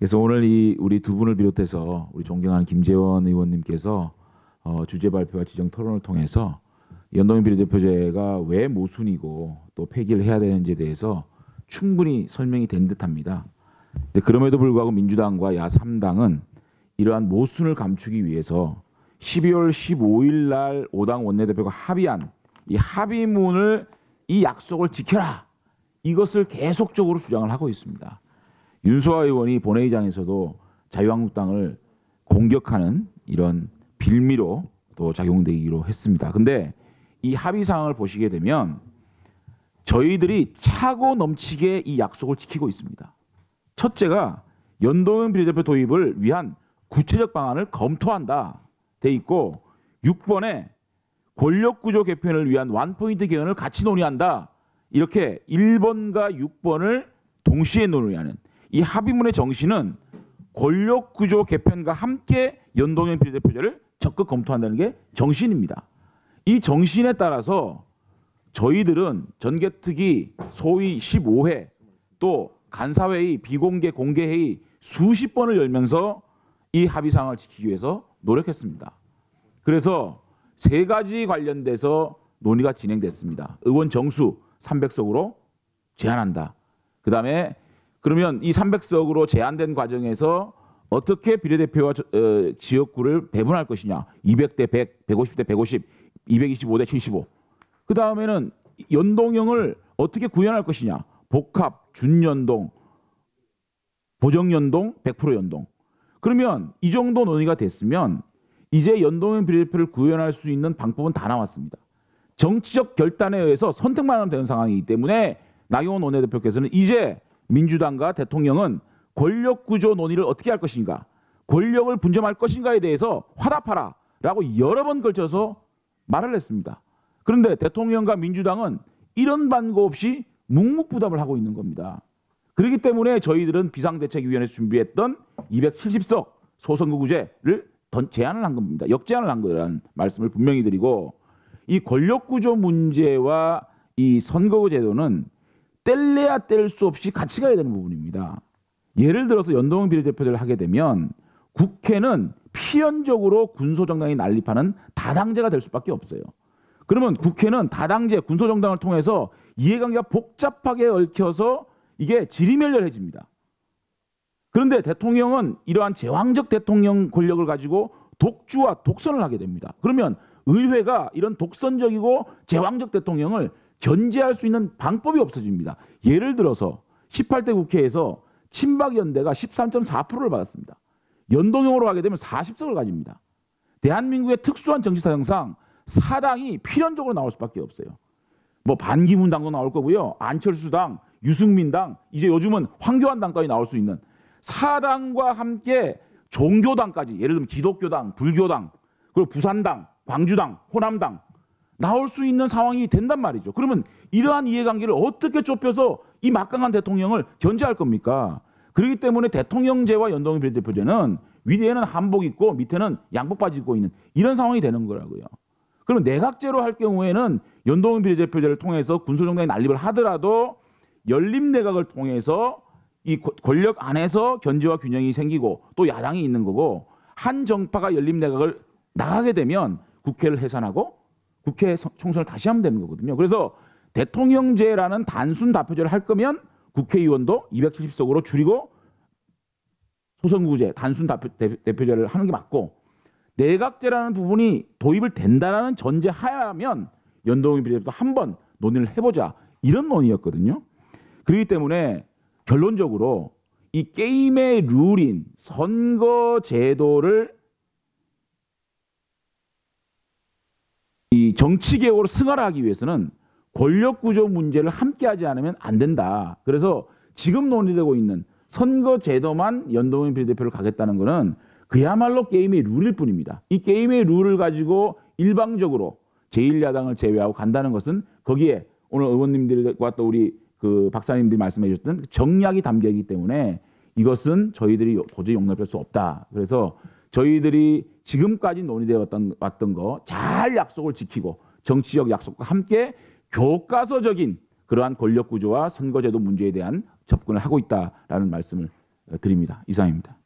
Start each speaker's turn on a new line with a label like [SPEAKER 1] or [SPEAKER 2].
[SPEAKER 1] 그래서 오늘 우리 두 분을 비롯해서 우리 존경하는 김재원 의원님께서 주제 발표와 지정 토론을 통해서 연동형 비례대표제가 왜 모순이고 또 폐기를 해야 되는지에 대해서 충분히 설명이 된 듯합니다. 그럼에도 불구하고 민주당과 야3당은 이러한 모순을 감추기 위해서 12월 15일 날 5당 원내대표가 합의한 이 합의문을 이 약속을 지켜라, 이것을 계속적으로 주장을 하고 있습니다. 윤소아 의원이 본회의장에서도 자유한국당을 공격하는 이런 빌미로 또 작용되기로 했습니다. 근데 이 합의 사항을 보시게 되면 저희들이 차고 넘치게 이 약속을 지키고 있습니다. 첫째가 연동형 비례대표 도입을 위한 구체적 방안을 검토한다 돼 있고, 6번에 권력구조 개편을 위한 원포인트 개헌을 같이 논의한다, 이렇게 1번과 6번을 동시에 논의하는 이 합의문의 정신은 권력구조 개편과 함께 연동형 비례대표제를 적극 검토한다는 게 정신입니다. 이 정신에 따라서 저희들은 전개특위 소위 15회 또 간사회의 비공개 공개회의 수십 번을 열면서 이 합의사항을 지키기 위해서 노력했습니다. 그래서 세 가지 관련돼서 논의가 진행됐습니다. 의원 정수 300석으로 제한한다. 그다음에 그러면 이 300석으로 제한된 과정에서 어떻게 비례대표와 지역구를 배분할 것이냐. 200대 100, 150대 150, 225대 75. 그 다음에는 연동형을 어떻게 구현할 것이냐. 복합, 준연동, 보정연동, 100% 연동. 그러면 이 정도 논의가 됐으면 이제 연동형 비례대표를 구현할 수 있는 방법은 다 나왔습니다. 정치적 결단에 의해서 선택만 하면 되는 상황이기 때문에 나경원 원내대표께서는 이제 민주당과 대통령은 권력구조 논의를 어떻게 할 것인가, 권력을 분점할 것인가에 대해서 화답하라라고 여러 번 걸쳐서 말을 했습니다. 그런데 대통령과 민주당은 이런 반고 없이 묵묵부답을 하고 있는 겁니다. 그렇기 때문에 저희들은 비상대책위원회에서 준비했던 270석 소선거구제를 제안을 한 겁니다. 역제안을 한 거라는 말씀을 분명히 드리고, 이 권력구조 문제와 이 선거구 제도는 뗄래야 뗄 수 없이 같이 가야 되는 부분입니다. 예를 들어서 연동형 비례대표제를 하게 되면 국회는 필연적으로 군소정당이 난립하는 다당제가 될 수밖에 없어요. 그러면 국회는 다당제, 군소정당을 통해서 이해관계가 복잡하게 얽혀서 이게 지리멸렬해집니다. 그런데 대통령은 이러한 제왕적 대통령 권력을 가지고 독주와 독선을 하게 됩니다. 그러면 의회가 이런 독선적이고 제왕적 대통령을 견제할 수 있는 방법이 없어집니다. 예를 들어서 18대 국회에서 친박연대가 13.4%를 받았습니다. 연동형으로 하게 되면 40석을 가집니다. 대한민국의 특수한 정치 사정상 사당이 필연적으로 나올 수밖에 없어요. 뭐 반기문 당도 나올 거고요. 안철수 당, 유승민 당, 이제 요즘은 황교안 당까지 나올 수 있는 사당과 함께 종교당까지, 예를 들면 기독교당, 불교당, 그리고 부산당, 광주당, 호남당 나올 수 있는 상황이 된단 말이죠. 그러면 이러한 이해관계를 어떻게 좁혀서 이 막강한 대통령을 견제할 겁니까? 그렇기 때문에 대통령제와 연동형 비례대표제는 위에는 한복 입고 밑에는 양복 바지 입고 있는 이런 상황이 되는 거라고요. 그럼 내각제로 할 경우에는 연동형 비례대표제를 통해서 군소정당이 난립을 하더라도 연립내각을 통해서 이 권력 안에서 견제와 균형이 생기고 또 야당이 있는 거고, 한 정파가 연립내각을 나가게 되면 국회를 해산하고 국회 총선을 다시 하면 되는 거거든요. 그래서 대통령제라는 단순 다표제를 할 거면 국회의원도 270석으로 줄이고 소선구제, 단순 대표제를 하는 게 맞고, 내각제라는 부분이 도입을 된다라는 전제하야면 연동형 비례대표도 한번 논의를 해보자, 이런 논의였거든요. 그렇기 때문에 결론적으로 이 게임의 룰인 선거제도를 이 정치개혁으로 승화하기 위해서는 권력구조 문제를 함께하지 않으면 안 된다. 그래서 지금 논의되고 있는 선거제도만 연동형 비례대표를 가겠다는 것은 그야말로 게임의 룰일 뿐입니다. 이 게임의 룰을 가지고 일방적으로 제1야당을 제외하고 간다는 것은 거기에 오늘 의원님들과 또 우리 그 박사님들이 말씀해 주셨던 정략이 담겨 있기 때문에 이것은 저희들이 도저히 용납할 수 없다. 그래서 저희들이 지금까지 논의되어 왔던 거 잘 약속을 지키고 정치적 약속과 함께 교과서적인 그러한 권력구조와 선거제도 문제에 대한 접근을 하고 있다라는 말씀을 드립니다. 이상입니다.